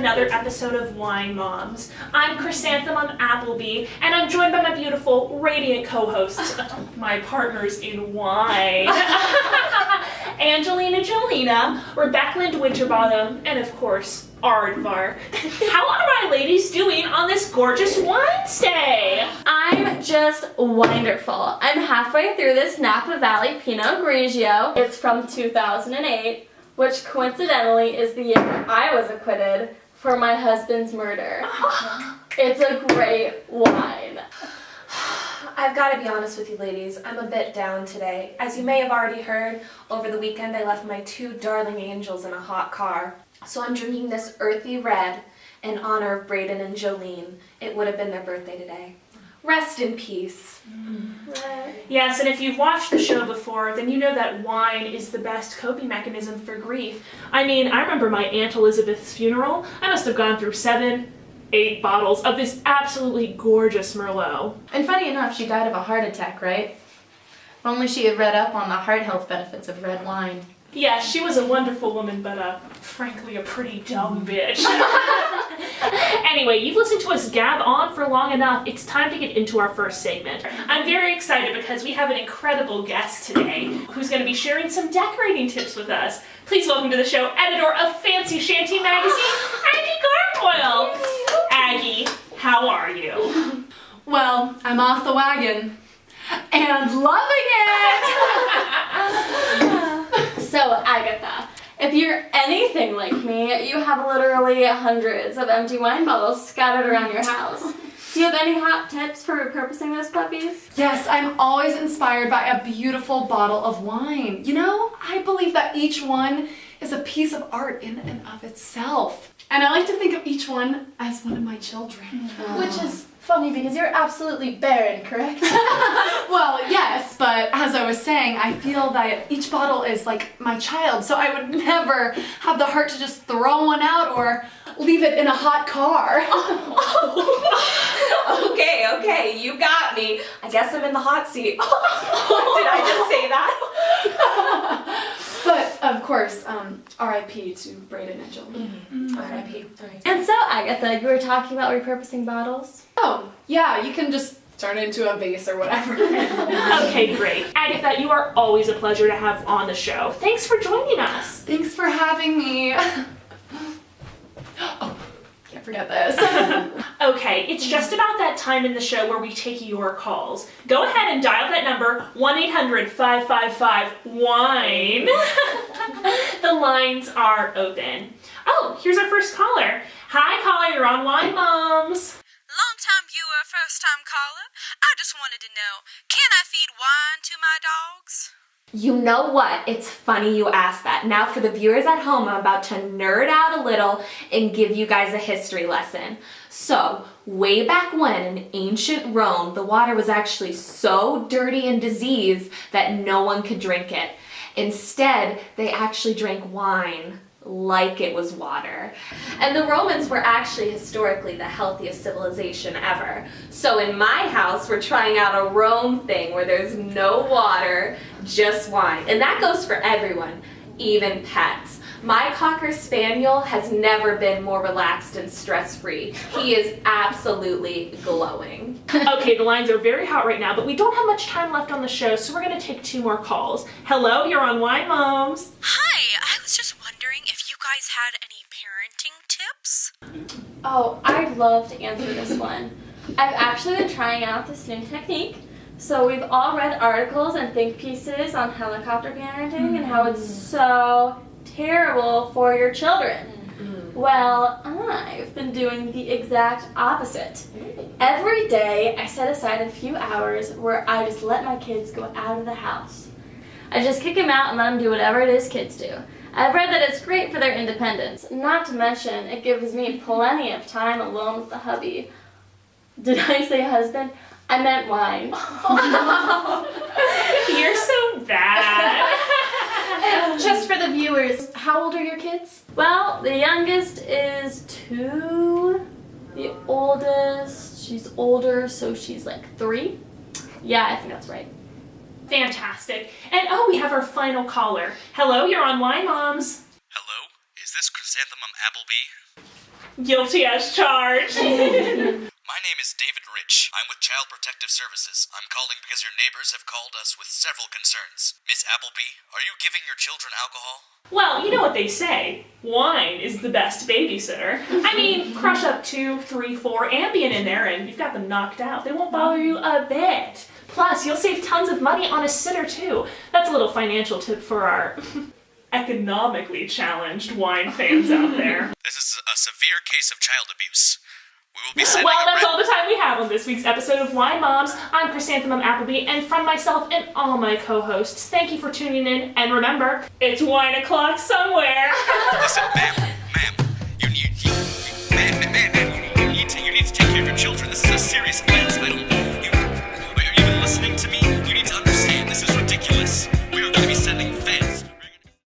another episode of Wine Moms. I'm Chrysanthemum Appleby, and I'm joined by my beautiful, radiant co-hosts, my partners in wine, Angelina Jolina, Rebecca Lind Winterbottom, and of course, Aardvark. How are my ladies doing on this gorgeous wine stay? I'm just wonderful. I'm halfway through this Napa Valley Pinot Grigio. It's from 2008, which coincidentally is the year I was acquitted for my husband's murder. It's a great wine. I've got to be honest with you ladies, I'm a bit down today. As you may have already heard, over the weekend I left my two darling angels in a hot car. So I'm drinking this earthy red in honor of Brennan and Jolene. It would have been their birthday today. Rest in peace. Yes, and if you've watched the show before, then you know that wine is the best coping mechanism for grief. I mean, I remember my Aunt Elizabeth's funeral. I must have gone through 7-8 bottles of this absolutely gorgeous Merlot. And funny enough, she died of a heart attack, right? If only she had read up on the heart health benefits of red wine. Yeah, she was a wonderful woman, but frankly a pretty dumb bitch. Anyway, you've listened to us gab on for long enough. It's time to get into our first segment. I'm very excited because we have an incredible guest today who's going to be sharing some decorating tips with us. Please welcome to the show editor of Fancy Shanty Magazine, Aggie Gargoyle. Aggie, how are you? Well, I'm off the wagon and loving it! So, Agatha, if you're anything like me, you have literally hundreds of empty wine bottles scattered around your house. Do you have any hot tips for repurposing those puppies? Yes, I'm always inspired by a beautiful bottle of wine. You know, I believe that each one is a piece of art in and of itself. And I like to think of each one as one of my children. Which is funny because you're absolutely barren, correct? Well, yes, but as I was saying, I feel that each bottle is like my child, so I would never have the heart to just throw one out or leave it in a hot car. Okay, you got me. I guess I'm in the hot seat. Did I just say that? But, of course, R.I.P. to Brennan and Jolene. R.I.P. And so, Agatha, you were talking about repurposing bottles? Oh, yeah, you can just turn it into a vase or whatever. Okay, great. Agatha, you are always a pleasure to have on the show. Thanks for joining us. Thanks for having me. Oh, can't forget this. Okay, it's just about that time in the show where we take your calls. Go ahead and dial that number, 1-800-555-WINE. The lines are open. Oh, here's our first caller. Hi, caller, you're on Wine Moms. Long-time viewer, first-time caller. I just wanted to know, can I feed wine to my dogs? You know what? It's funny you asked that. Now for the viewers at home, I'm about to nerd out a little and give you guys a history lesson. So, way back when in ancient Rome, the water was actually so dirty and diseased that no one could drink it. Instead, they actually drank wine like it was water. And the Romans were actually historically the healthiest civilization ever. So in my house, we're trying out a Rome thing where there's no water, just wine. And that goes for everyone, even pets. My Cocker Spaniel has never been more relaxed and stress-free. He is absolutely glowing. Okay, the lines are very hot right now, but we don't have much time left on the show, so we're going to take 2 more calls. Hello, you're on Wine Moms. Hi, I was just wondering if you guys had any parenting tips? Oh, I'd love to answer this one. I've actually been trying out this new technique. So we've all read articles and think pieces on helicopter parenting and how it's so terrible for your children. Well, I've been doing the exact opposite. Every day I set aside a few hours where I just let my kids go out of the house. I just kick them out and let them do whatever it is kids do. I've read that it's great for their independence. Not to mention, it gives me plenty of time alone with the hubby. Did I say husband? I meant wine. You're so bad. Just for the viewers, how old are your kids? Well, the youngest is 2. The oldest, she's older, so she's like 3. Yeah, I think that's right. Fantastic. And oh, we have our final caller. Hello, you're on Wine Moms. Hello, is this Chrysanthemum Appleby? Guilty as charged. My name is David Rich. I'm with Child Protective Services. I'm calling because your neighbors have called us with several concerns. Miss Appleby, are you giving your children alcohol? Well, you know what they say. Wine is the best babysitter. I mean, crush up 2, 3, 4 Ambien in there and you've got them knocked out. They won't bother you a bit. Plus, you'll save tons of money on a sitter too. That's a little financial tip for our economically challenged wine fans out there. This is a severe case of child abuse. We will be sending Well, a that's all the time we have on this week's episode of Wine Moms. I'm Chrysanthemum Appleby, and from myself and all my co-hosts, thank you for tuning in. And remember, it's wine o'clock somewhere. Listen, ma'am,